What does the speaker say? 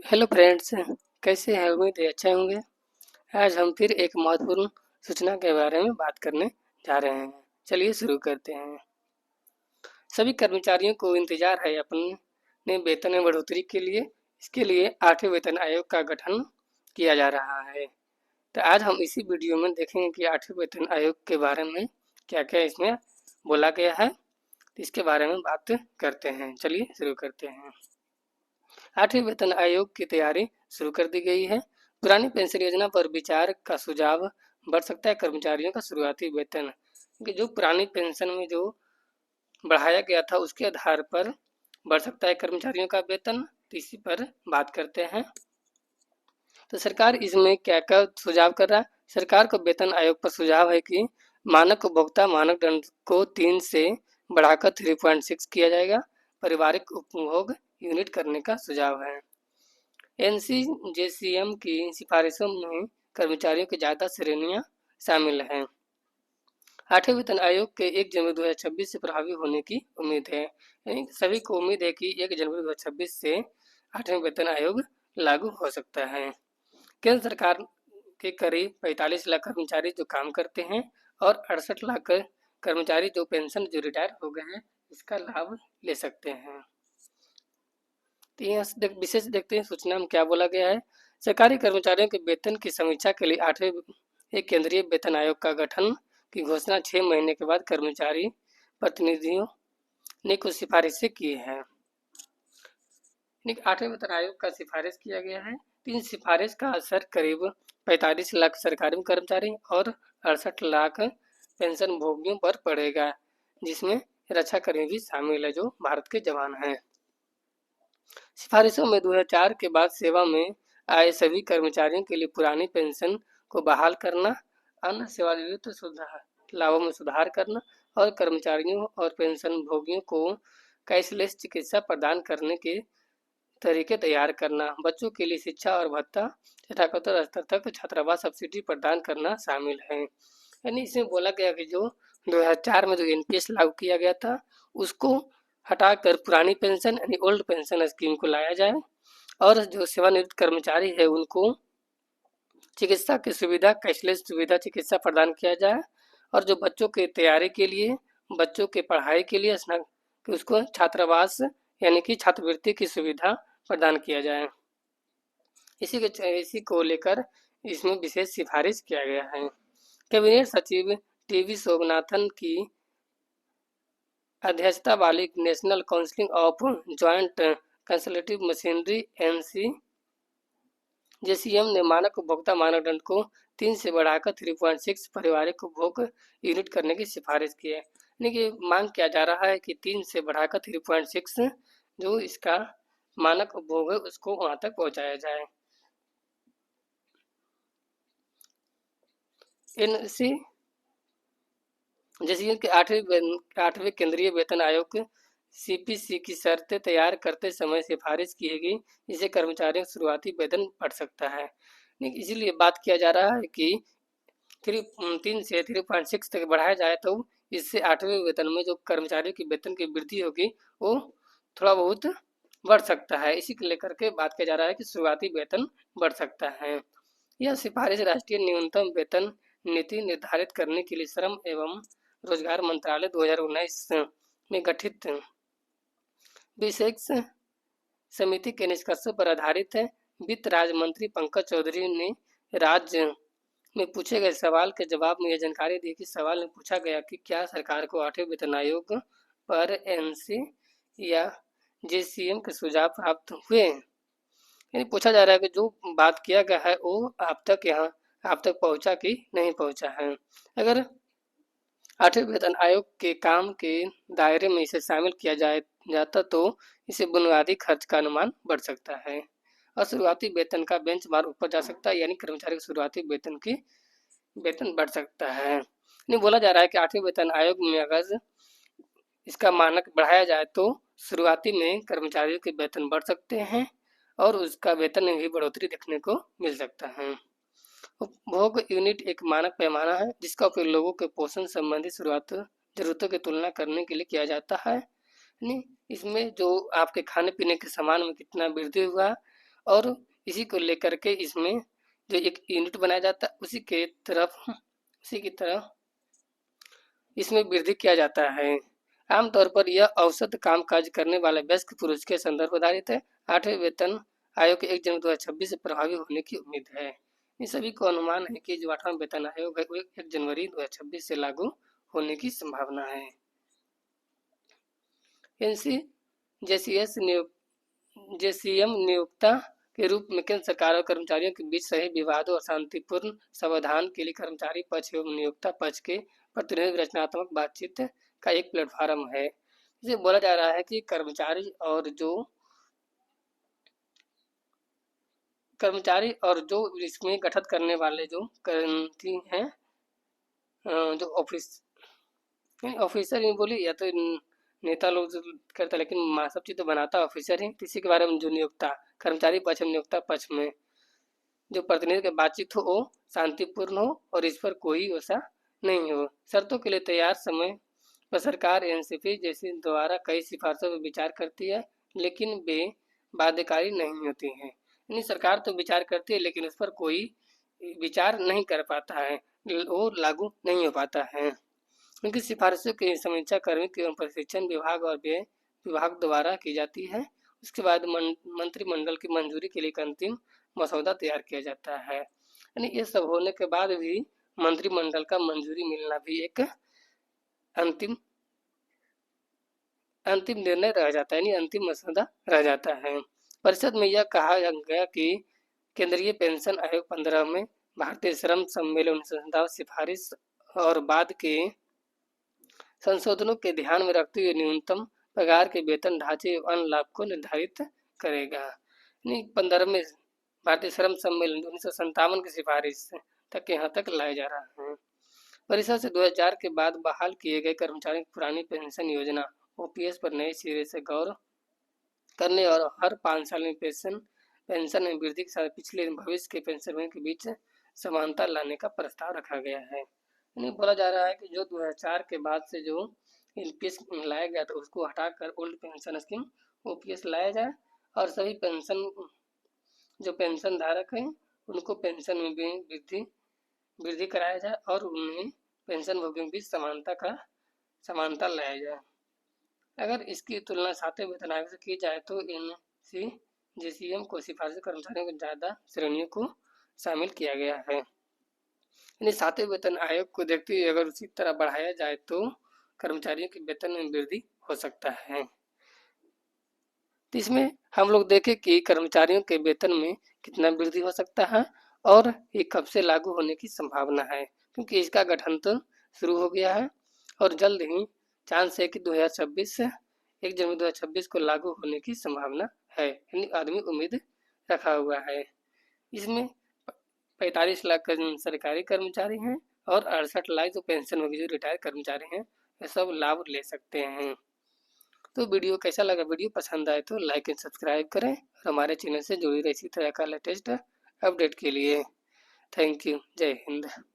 Hello friends, कैसे हैं? उम्मीद है अच्छे होंगे। आज हम फिर एक महत्वपूर्ण सूचना के बारे में बात करने जा रहे हैं। चलिए शुरू करते हैं। सभी कर्मचारियों को इंतजार है अपने वेतन में बढ़ोतरी के लिए। इसके लिए 8वें वेतन आयोग का गठन किया जा रहा है। तो आज हम इसी वीडियो में देखेंगे कि 8वें वेतन आयोग के बारे में क्या-क्या इसमें बोला गया है। इसके बारे में बात करते हैं। चलिए शुरू करते हैं। 8वें वेतन आयोग की तैयारी शुरू कर दी गई है। पुरानी पेंशन योजना पर विचार का सुझाव बढ़ सकता है कर्मचारियों का शुरुआती वेतन। कि जो पुरानी पेंशन में जो बढ़ाया गया था उसके आधार पर बढ़ सकता है कर्मचारियों का वेतन। तो इसी पर बात करते हैं। तो सरकार इसमें क्या क्या सुझाव कर रहा है। सरकार को वेतन आयोग पर सुझाव है कि मानक उपभोक्ता मानक दंड को 3 से बढ़ाकर 3.6 किया जाएगा। पारिवारिक उपभोग यूनिट करने का सुझाव है। एनसीजेसीएम की सिफारिशों में कर्मचारियों की ज़्यादा श्रेणियां शामिल हैं। 8वें वेतन आयोग के 1 जनवरी 2026 से प्रभावी होने की उम्मीद है। यानी सभी को उम्मीद है कि 1 जनवरी 2026 से 8वें वेतन आयोग लागू हो सकता है। केंद्र सरकार के करीब 45 लाख कर्मचारी जो काम करते हैं और 68 लाख कर्मचारी जो पेंशन जो रिटायर हो गए हैं इसका लाभ ले सकते हैं। तो यहाँ विशेष देखते हैं सूचना में क्या बोला गया है। सरकारी कर्मचारियों के वेतन की समीक्षा के लिए 8वें एक केंद्रीय वेतन आयोग का गठन की घोषणा 6 महीने के बाद कर्मचारी प्रतिनिधियों ने कुछ सिफारिशें की है। 8वें वेतन आयोग का सिफारिश किया गया है। इन सिफारिश का असर करीब 45 लाख सरकारी कर्मचारी और 68 लाख पेंशन भोगियों पर पड़ेगा, जिसमें रक्षाकर्मी भी शामिल है जो भारत के जवान हैं। सिफारिशों में 2004 के बाद सेवा में आए सभी कर्मचारियों के लिए पुरानी पेंशन को बहाल करना, अन्य सेवानिवृत्त लाभों में सुधार करना और कर्मचारियों और पेंशन भोगियों को कैशलेस चिकित्सा प्रदान करने के तरीके तैयार करना, बच्चों के लिए शिक्षा और भत्ता, स्नातकोत्तर स्तर तक छात्रावास सब्सिडी प्रदान करना शामिल है। यानी इसमें बोला गया कि जो 2004 में जो एनपीएस लागू किया गया था उसको हटाकर पुरानी पेंशन यानी ओल्ड पेंशन स्कीम को लाया जाए और जो सेवानिवृत्त कर्मचारी है उनको चिकित्सा की सुविधा कैशलेस सुविधा चिकित्सा प्रदान किया जाए और जो बच्चों के तैयारी के लिए बच्चों के पढ़ाई के लिए उसको छात्रावास यानी कि छात्रवृत्ति की सुविधा प्रदान किया जाए। इसी को लेकर इसमें विशेष सिफारिश किया गया है। कैबिनेट सचिव टीवी सोमनाथन की अध्यक्षता वाली national council of joint consultative machinery NCJCM ने मानक उपभोक्ता मानदंड को 3 से बढ़ाकर 3.6 पारिवारिक उपभोग यूनिट करने की सिफारिश की है। यानी कि मांग किया जा रहा है कि 3 से बढ़ाकर 3.6 जो इसका मानक उपभोग है उसको वहां तक पहुंचाया जाए। एनसी जैसे कि 8वें केंद्रीय वेतन आयोग सीपीसी की शर्तें तैयार करते समय सिफारिश की गई, इससे कर्मचारियों का शुरुआती वेतन बढ़ सकता है। इसीलिए बात किया जा रहा है कि 3 से 3.6 तक बढ़ाया जाए तो इससे 8वें वेतन में जो कर्मचारियों की वेतन की वृद्धि होगी वो थोड़ा बहुत बढ़ सकता है। इसी को लेकर के बात किया जा रहा है कि शुरुआती वेतन बढ़ सकता है। यह सिफारिश राष्ट्रीय न्यूनतम वेतन नीति निर्धारित करने के लिए श्रम एवं रोजगार मंत्रालय 2019 में गठित विशेष समिति के निष्कर्षों पर आधारित है। वित्त राज्य मंत्री पंकज चौधरी ने राज्य में पूछे गए सवाल के जवाब में यह जानकारी दी कि सवाल में पूछा गया कि क्या सरकार को 8वें वेतन आयोग पर एनसी या जेसीएम के सुझाव प्राप्त हुए। यानी पूछा जा रहा है कि जो बात किया गया है वो आप तक पहुंचा कि नहीं पहुंचा है। अगर 8वें वेतन आयोग के काम के दायरे में इसे शामिल किया जाता तो इसे बुनियादी खर्च का अनुमान बढ़ सकता है और शुरुआती वेतन का बेंचमार्क ऊपर जा सकता है, यानी कर्मचारी के शुरुआती वेतन बढ़ सकता है। नहीं बोला जा रहा है कि 8वें वेतन आयोग में अगर इसका मानक बढ़ाया जाए तो शुरुआती में कर्मचारियों के वेतन बढ़ सकते हैं और उसका वेतन में भी बढ़ोतरी देखने को मिल सकता है। उपभोग यूनिट एक मानक पैमाना है जिसका उपयोग लोगों के पोषण संबंधी शुरुआत जरूरतों की तुलना करने के लिए किया जाता है। इसमें जो आपके खाने पीने के सामान में कितना वृद्धि हुआ और इसी को लेकर के इसमें जो एक यूनिट बनाया जाता है उसी की तरह इसमें वृद्धि किया जाता है। आमतौर पर यह औसत कामकाज करने वाले वयस्क पुरुष के संदर्भ आधारित है। 8वें वेतन आयोग 1 जनवरी 2026 से प्रभावी होने की उम्मीद है। इन सभी को अनुमान है कि जो 8वां वेतन आयोग है 1 जनवरी 2026 से लागू होने की संभावना है। एनसीजेसीएस जेसीएम नियोक्ता के रूप में केंद्र सरकार और कर्मचारियों के बीच सही विवादों और शांतिपूर्ण समाधान के लिए कर्मचारी पक्ष एवं नियोक्ता पक्ष के प्रतिनिधि रचनात्मक बातचीत का एक प्लेटफॉर्म है। इसे बोला जा रहा है कि कर्मचारी और जो इसमें गठन करने वाले जो कर्मचारी हैं, जो ऑफिसर ही बोली या तो नेता लोग जो करता, लेकिन सब चीज़ तो बनाता ऑफिसर ही। इसी के बारे में जो नियोक्ता कर्मचारी पक्ष में नियोक्ता पक्ष में जो प्रतिनिधि की बातचीत हो वो शांतिपूर्ण हो और इस पर कोई ऐसा नहीं हो। शर्तों के लिए तैयार समय पर सरकार एनसीपी जैसे द्वारा कई सिफारिशों पर विचार करती है, लेकिन वे बाध्यकारी नहीं होती हैं। यानी सरकार तो विचार करती है लेकिन उस पर कोई विचार नहीं कर पाता है, वो लागू नहीं हो पाता है। उनकी सिफारिशों की समीक्षा कार्मिक एवं प्रशिक्षण विभाग और व्यय विभाग द्वारा की जाती है। उसके बाद मंत्रिमंडल की मंजूरी के लिए एक अंतिम मसौदा तैयार किया जाता है। यानी ये सब होने के बाद भी मंत्रिमंडल का मंजूरी मिलना भी एक अंतिम निर्णय रह जाता है, यानी अंतिम मसौदा रह जाता है। परिषद में यह कहा गया कि केंद्रीय पेंशन आयोग 15 में भारतीय श्रम सम्मेलन 1957 सिफारिश और बाद के संशोधनों के ध्यान में रखते हुए न्यूनतम पगार के वेतन ढांचे एवं अन्य लाभ को निर्धारित करेगा। 15 में भारतीय श्रम सम्मेलन 1957 की सिफारिश तक यहाँ तक लाया जा रहा है। परिषद से 2004 के बाद बहाल किए गए कर्मचारियों की पुरानी पेंशन योजना ओपीएस पर नए सिरे से गौर करने और हर 5 साल में पेंशन में वृद्धि के साथ पिछले भविष्य के पेंशनरों के बीच समानता लाने का प्रस्ताव रखा गया है। यानी बोला जा रहा है कि जो 2004 के बाद से जो एलपीएस लाया गया था उसको हटाकर ओल्ड पेंशन स्कीम ओपीएस लाया जाए और सभी पेंशन धारक हैं उनको पेंशन में भी वृद्धि कराया जाए और उन्हें पेंशन भोगियों के बीच समानता लाया जाए। अगर इसकी तुलना 7वें वेतन आयोग से की जाए तो एनसीजेसीएम को सिफारिशी कर्मचारियों को ज़्यादा श्रेणियों को शामिल किया गया है। यानी 7वें वेतन आयोग को देखते हुए अगर उसी तरह बढ़ाया जाए तो कर्मचारियों के वेतन में वृद्धि हो सकता है। तो इसमें हम लोग देखें कि कर्मचारियों के वेतन में कितना वृद्धि हो सकता है और ये कब से लागू होने की संभावना है, क्योंकि इसका गठन तो शुरू हो गया है और जल्द ही चांस है कि 2026 1 जनवरी 2026 को लागू होने की संभावना है, यानी आदमी उम्मीद रखा हुआ है। इसमें 45 लाख सरकारी कर्मचारी हैं और 68 लाख जो पेंशन होगी जो रिटायर कर्मचारी हैं वे सब लाभ ले सकते हैं। तो वीडियो कैसा लगा? वीडियो पसंद आए तो लाइक एंड सब्सक्राइब करें और हमारे चैनल से जुड़ी रहे इसी तरह का लेटेस्ट अपडेट के लिए। Thank you. जय हिंद।